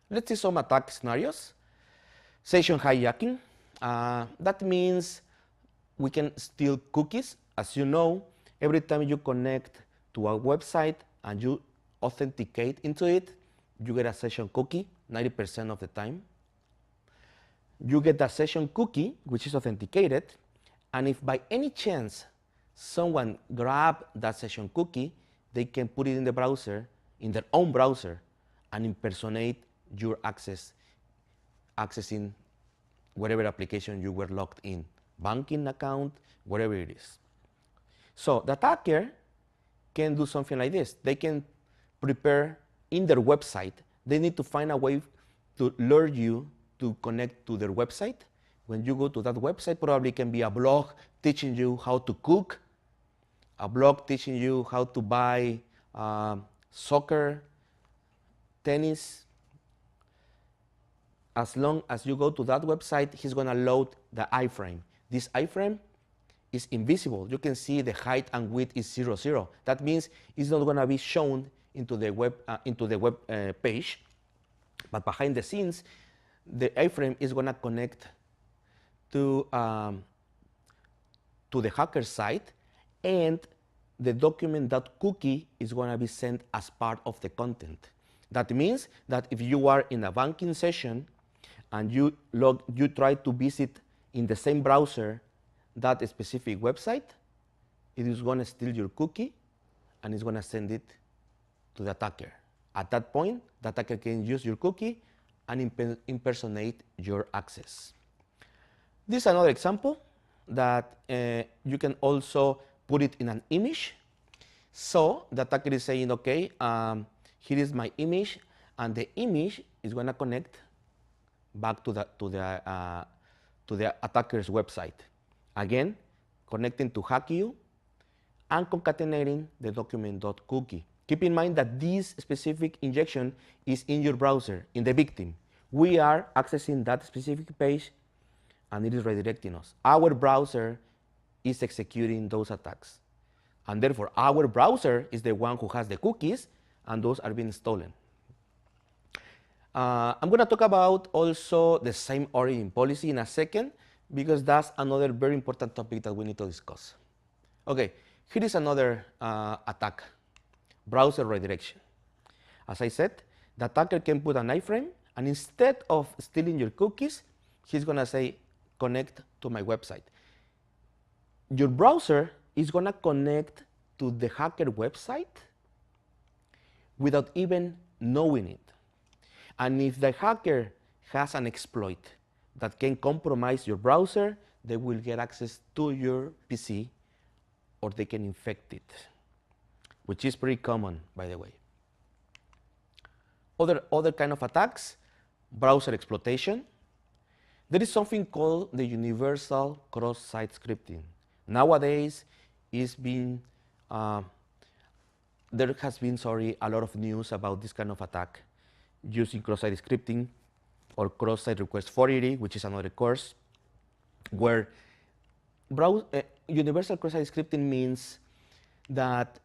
Let's see some attack scenarios. Session hijacking. That means we can steal cookies. As you know, every time you connect to a website and you authenticate into it, you get a session cookie 90% of the time. You get a session cookie, which is authenticated, and if by any chance someone grab that session cookie, they can put it in the browser, in their own browser, and impersonate your accessing whatever application you were logged in, banking account, whatever it is. So the attacker can do something like this. They can prepare in their website. They need to find a way to lure you to connect to their website. When you go to that website, probably can be a blog teaching you how to cook, a blog teaching you how to buy soccer, tennis. As long as you go to that website, he's going to load the iframe. This iframe is invisible. You can see the height and width is 0, 0. That means it's not going to be shown into the web page, but behind the scenes, the iframe is going to connect to the hacker site, and the document.cookie is going to be sent as part of the content. That means that if you are in a banking session and you try to visit in the same browser that specific website, it is going to steal your cookie and it's going to send it to the attacker. At that point, the attacker can use your cookie and impersonate your access. This is another example that you can also put it in an image. So the attacker is saying, okay, here is my image, and the image is going to connect back to the attacker's website. Again, connecting to HackYou and concatenating the document.cookie. Keep in mind that this specific injection is in your browser, in the victim. We are accessing that specific page and it is redirecting us. Our browser is executing those attacks. And therefore, our browser is the one who has the cookies and those are being stolen. I'm going to talk about also the same origin policy in a second, because that's another very important topic that we need to discuss. Okay, here is another attack, browser redirection. As I said, the attacker can put an iframe, and instead of stealing your cookies, he's going to say, connect to my website. Your browser is going to connect to the hacker website without even knowing it. And if the hacker has an exploit that can compromise your browser, they will get access to your PC or they can infect it, which is pretty common, by the way. Other kind of attacks, browser exploitation. There is something called the universal cross-site scripting. Nowadays, there has been a lot of news about this kind of attack using cross-site scripting or cross-site request 480, which is another course, where universal cross-site scripting means that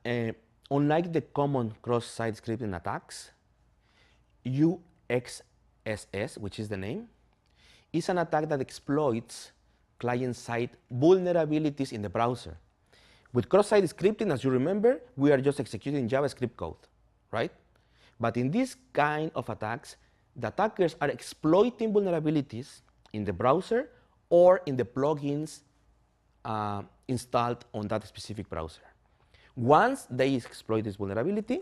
unlike the common cross-site scripting attacks, UXSS, which is the name, is an attack that exploits client-side vulnerabilities in the browser. With cross-site scripting, as you remember, we are just executing JavaScript code, right? But in this kind of attacks, the attackers are exploiting vulnerabilities in the browser or in the plugins installed on that specific browser. Once they exploit this vulnerability,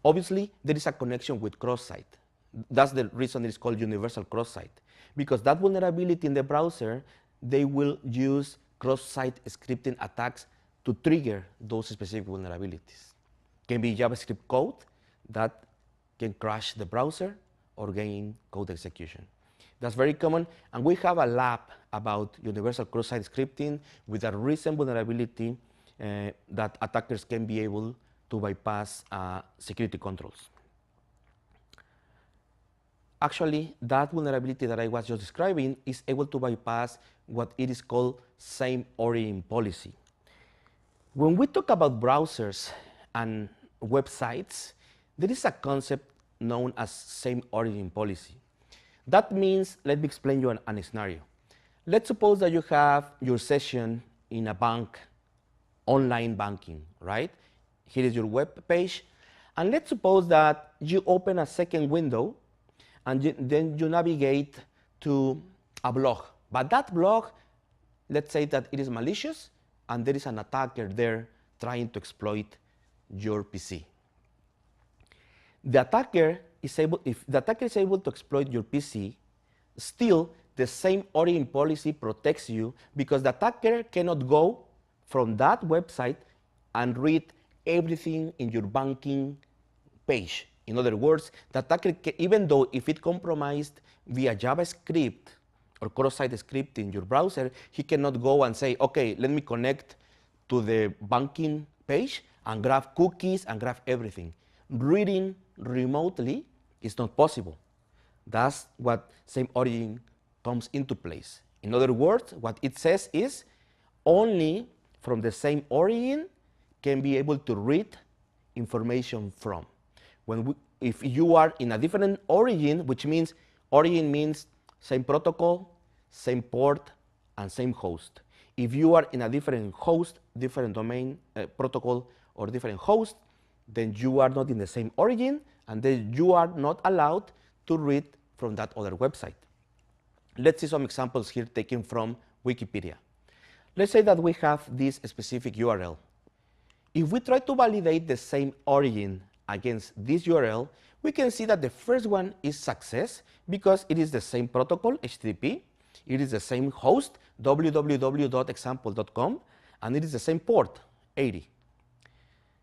obviously there is a connection with cross-site. That's the reason it's called universal cross-site, because that vulnerability in the browser, they will use cross-site scripting attacks to trigger those specific vulnerabilities. Can be JavaScript code that can crash the browser or gain code execution. That's very common, and we have a lab about universal cross-site scripting with a recent vulnerability that attackers can be able to bypass security controls. Actually, that vulnerability that I was just describing is able to bypass what it is called same origin policy. When we talk about browsers and websites, there is a concept known as same origin policy. That means, let me explain you an scenario. Let's suppose that you have your session in a bank, online banking, right? Here is your web page. And let's suppose that you open a second window and then you navigate to a blog. But that blog, let's say that it is malicious and there is an attacker there trying to exploit your PC. The attacker is able, if the attacker is able to exploit your PC, still the same origin policy protects you because the attacker cannot go from that website and read everything in your banking page. In other words, the attacker, even though if it compromised via JavaScript or cross-site script in your browser, he cannot go and say, okay, let me connect to the banking page and grab cookies and grab everything. Reading remotely is not possible. That's what same origin comes into place. In other words, what it says is only from the same origin can be able to read information from. If you are in a different origin, which means origin means same protocol, same port, and same host. If you are in a different host, different domain protocol, or different host, then you are not in the same origin, and then you are not allowed to read from that other website. Let's see some examples here taken from Wikipedia. Let's say that we have this specific URL. If we try to validate the same origin against this URL, we can see that the first one is success because it is the same protocol, HTTP, it is the same host, www.example.com, and it is the same port, 80.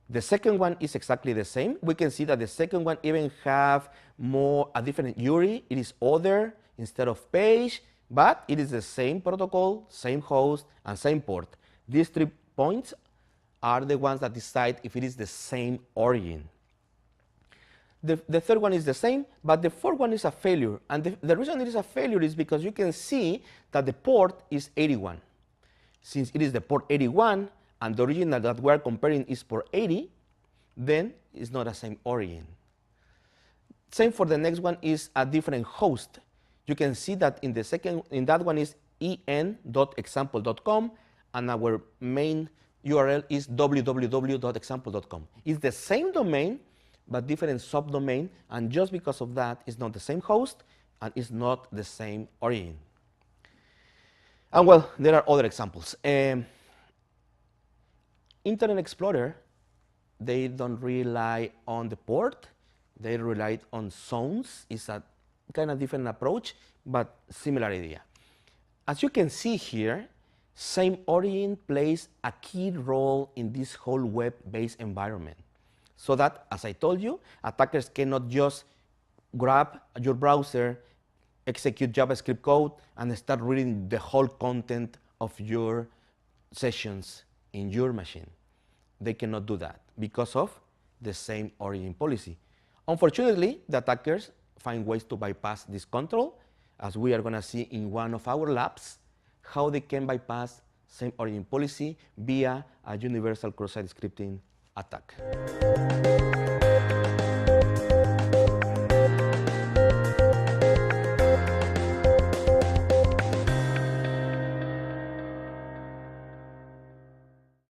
The second one is exactly the same. We can see that the second one even have a different URI. It is other instead of page, but it is the same protocol, same host, and same port. These 3 points are the ones that decide if it is the same origin. The third one is the same, but the fourth one is a failure. And the reason it is a failure is because you can see that the port is 81. Since it is the port 81, and the origin that we are comparing is port 80, then it's not the same origin. Same for the next one is a different host. You can see that in that one is en.example.com, and our main URL is www.example.com. It's the same domain, but different subdomain, and just because of that, it's not the same host, and it's not the same origin. And well, there are other examples. Internet Explorer, they don't rely on the port, they rely on zones. It's a kind of different approach, but similar idea. As you can see here, same origin plays a key role in this whole web-based environment. So that, as I told you, attackers cannot just grab your browser, execute JavaScript code, and start reading the whole content of your sessions in your machine. They cannot do that because of the same origin policy. Unfortunately, the attackers find ways to bypass this control, as we are going to see in one of our labs, how they can bypass same origin policy via a universal cross-site scripting attack.